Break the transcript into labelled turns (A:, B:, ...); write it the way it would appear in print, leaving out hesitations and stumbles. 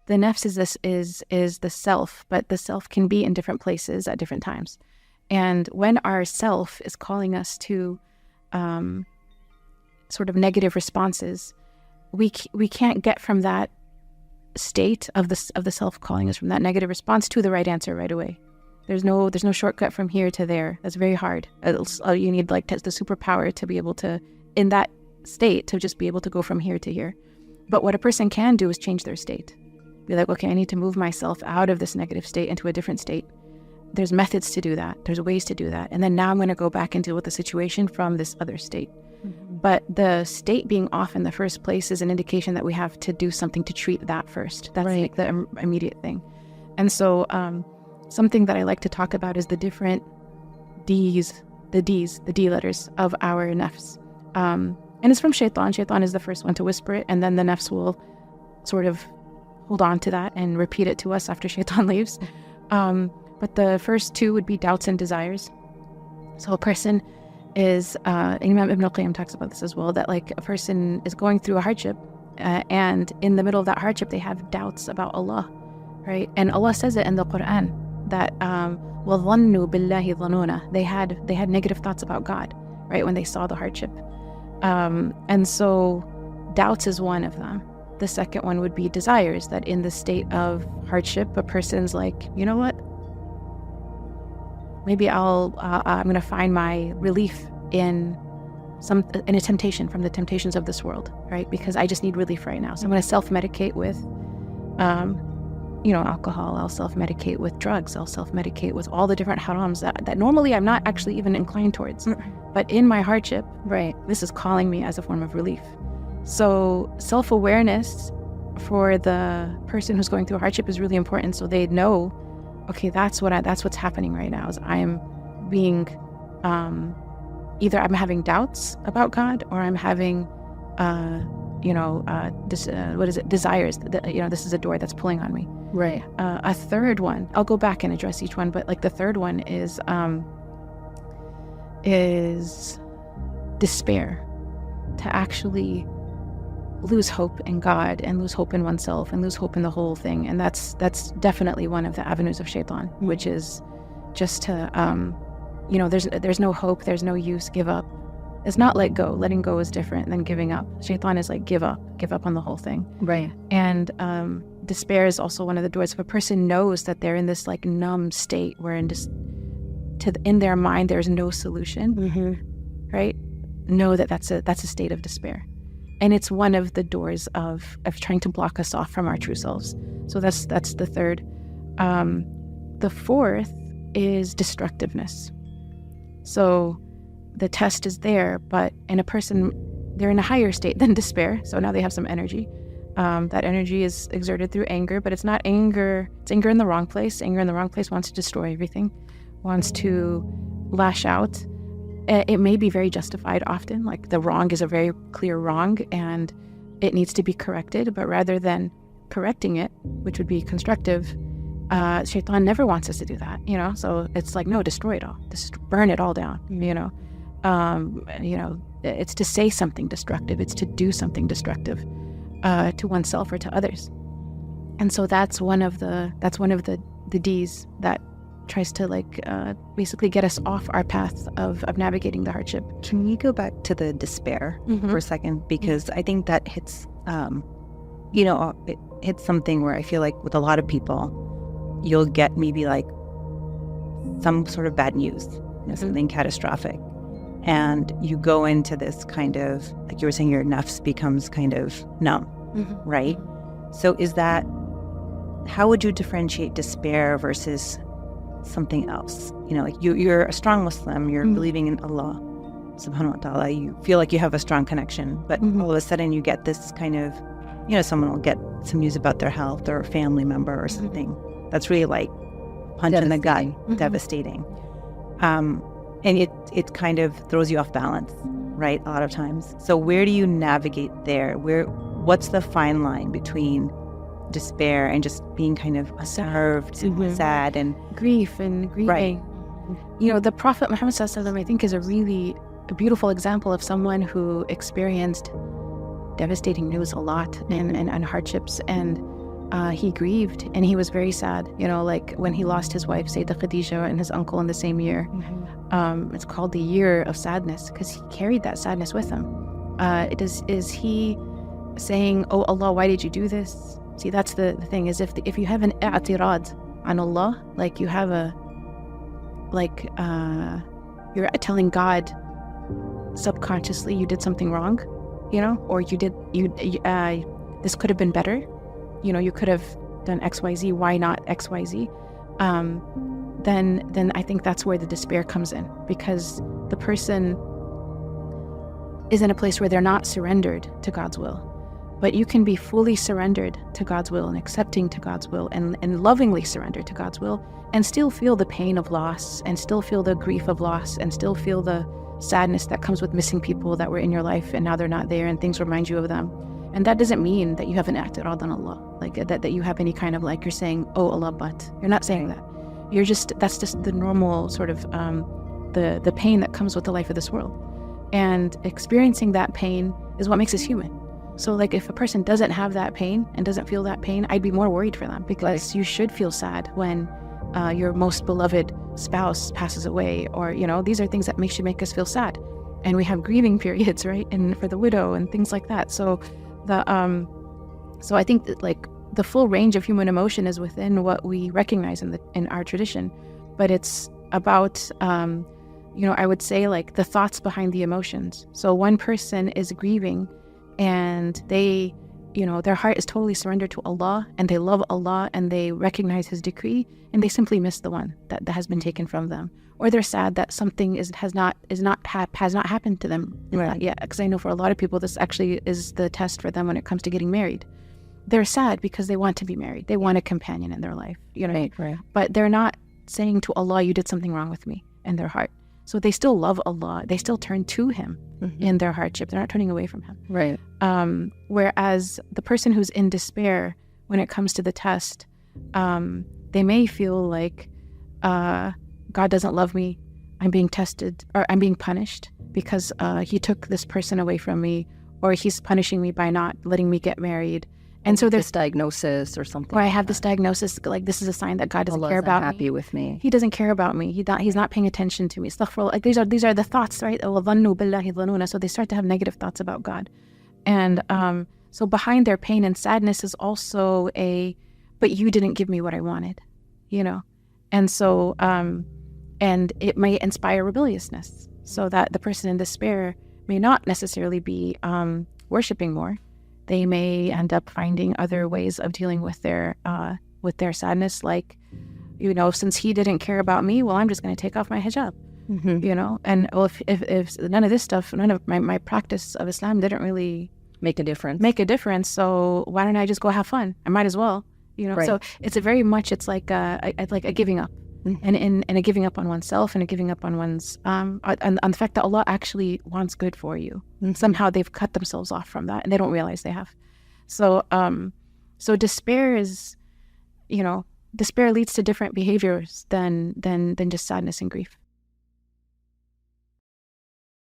A: The nafs is the self, but the self can be in different places at different times. And when our self is calling us to sort of negative responses, we can't get from that state of the self calling us from that negative response to the right answer right away. There's no shortcut from here to there. That's very hard. You need like the superpower to be able to, in that state, to just be able to go from here to here. But what a person can do is change their state. Be like, okay, I need to move myself out of this negative state into a different state. There's methods to do that. There's ways to do that. And then now I'm going to go back and deal with the situation from this other state. Mm-hmm. But the state being off in the first place is an indication that we have to do something to treat that first. That's right. Like the immediate thing. And so something that I like to talk about is the different D's, the D letters of our nafs. And it's from Shaytan. Shaytan is the first one to whisper it, and then the nafs will sort of hold on to that and repeat it to us after Shaytan leaves. But the first two would be doubts and desires. So a person is, Imam Ibn al-Qayyim talks about this as well, that like a person is going through a hardship and in the middle of that hardship they have doubts about Allah, right? And Allah says it in the Quran that وَظَنُّوا بِاللَّهِ ظَنُونَ, they had negative thoughts about God, right, when they saw the hardship. And so doubts is one of them. The second one would be desires, that in the state of hardship, a person's like, you know what? Maybe I'm going to find my relief in a temptation from the temptations of this world, right? Because I just need relief right now. So I'm going to self-medicate with, alcohol. I'll self-medicate with drugs. I'll self-medicate with all the different harams that normally I'm not actually even inclined towards. But in my hardship, right, this is calling me as a form of relief. So self-awareness for the person who's going through a hardship is really important. So they know, okay, that's what's happening right now. Is I'm being, either I'm having doubts about God, or I'm having, desires. This is a door that's pulling on me. Right. A third one, I'll go back and address each one, but like the third one is despair, to actually lose hope in God and lose hope in oneself and lose hope in the whole thing. And that's definitely one of the avenues of Shaytan, which is just to, there's no hope, there's no use, give up. It's not let go. Letting go is different than giving up. Shaytan is like, give up on the whole thing. Right. And despair is also one of the doors. If a person knows that they're in this like numb state where in their mind there's no solution, right? Know that that's a state of despair. And it's one of the doors of trying to block us off from our true selves. So that's the third. The fourth is destructiveness. So the test is there, but in a person, they're in a higher state than despair. So now they have some energy. That energy is exerted through anger, but it's not anger. It's anger in the wrong place. Anger in the wrong place wants to destroy everything, wants to lash out. It may be very justified often, like the wrong is a very clear wrong and it needs to be corrected, but rather than correcting it, which would be constructive, Shaytan never wants us to do that, so it's like, no, destroy it all, just burn it all down, it's to say something destructive, it's to do something destructive to oneself or to others. And so that's one of the D's that tries to basically get us off our path of navigating the hardship.
B: Can we go back to the despair for a second? Because I think that hits, it hits something where I feel like with a lot of people, you'll get maybe like some sort of bad news, something catastrophic. And you go into this kind of, like you were saying, your nafs becomes kind of numb, right? So how would you differentiate despair versus something else? Like you're a strong Muslim, you're believing in Allah subhanahu wa ta'ala, you feel like you have a strong connection, but all of a sudden you get this kind of, someone will get some news about their health or a family member or something that's really like punch in the gut, devastating. And it kind of throws you off balance, right, a lot of times. So where do you navigate there? What's the fine line between despair and just being kind of unnerved, sad, and
A: grief and grieving? Right. The Prophet Muhammad ﷺ, I think, is a really beautiful example of someone who experienced devastating news a lot and hardships. And he grieved and he was very sad. Like when he lost his wife, Sayyidah Khadija, and his uncle in the same year. It's called the year of sadness because he carried that sadness with him. Is he saying, "Oh Allah, why did you do this?" See, that's the thing, is if you have an i'tirad on Allah, like you have you're telling God subconsciously you did something wrong, or this could have been better, you could have done XYZ, why not XYZ? Then I think that's where the despair comes in, because the person is in a place where they're not surrendered to God's will. But you can be fully surrendered to God's will and accepting to God's will and lovingly surrendered to God's will and still feel the pain of loss and still feel the grief of loss and still feel the sadness that comes with missing people that were in your life and now they're not there and things remind you of them. And that doesn't mean that you haven't acted on Allah, like that you have any kind of you're saying, "Oh Allah, but." You're not saying that. That's just the normal sort of the pain that comes with the life of this world. And experiencing that pain is what makes us human. So if a person doesn't have that pain and doesn't feel that pain, I'd be more worried for them, because you should feel sad when your most beloved spouse passes away, or these are things that should make us feel sad. And we have grieving periods, right? And for the widow and things like that. So I think that the full range of human emotion is within what we recognize in our tradition, but it's about I would say the thoughts behind the emotions. So one person is grieving and they, their heart is totally surrendered to Allah and they love Allah and they recognize His decree and they simply miss the one that has been taken from them. Or they're sad that something has not happened to them yet. Because I know for a lot of people, this actually is the test for them when it comes to getting married. They're sad because they want to be married. They want a companion in their life,
B: Right.
A: But they're not saying to Allah, "You did something wrong with me," in their heart. So they still love Allah. They still turn to Him in their hardship. They're not turning away from Him.
B: Right.
A: Whereas the person who's in despair when it comes to the test, they may feel like God doesn't love me. I'm being tested, or I'm being punished because He took this person away from me, or He's punishing me by not letting me get married. And so there's
B: this diagnosis or something.
A: Or I have this diagnosis, this is a sign that God doesn't care about me.
B: Happy with me.
A: He doesn't care about me. He's not paying attention to me. Astaghfirullah. These are the thoughts, right? وَظَنُّوا بِاللَّهِ ظَنُونَ. So they start to have negative thoughts about God. And so behind their pain and sadness is also but you didn't give me what I wanted, And so, and it may inspire rebelliousness, so that the person in despair may not necessarily be worshiping more. They may end up finding other ways of dealing with their sadness, since He didn't care about me, well, I'm just going to take off my hijab, And well, if none of this stuff, none of my practice of Islam didn't really
B: make a difference,
A: so why don't I just go have fun? I might as well,
B: Right.
A: So it's it's like a giving up. And a giving up on oneself and a giving up on one's on the fact that Allah actually wants good for you. Somehow they've cut themselves off from that and they don't realize they have. So despair is, despair leads to different behaviors than just sadness and grief.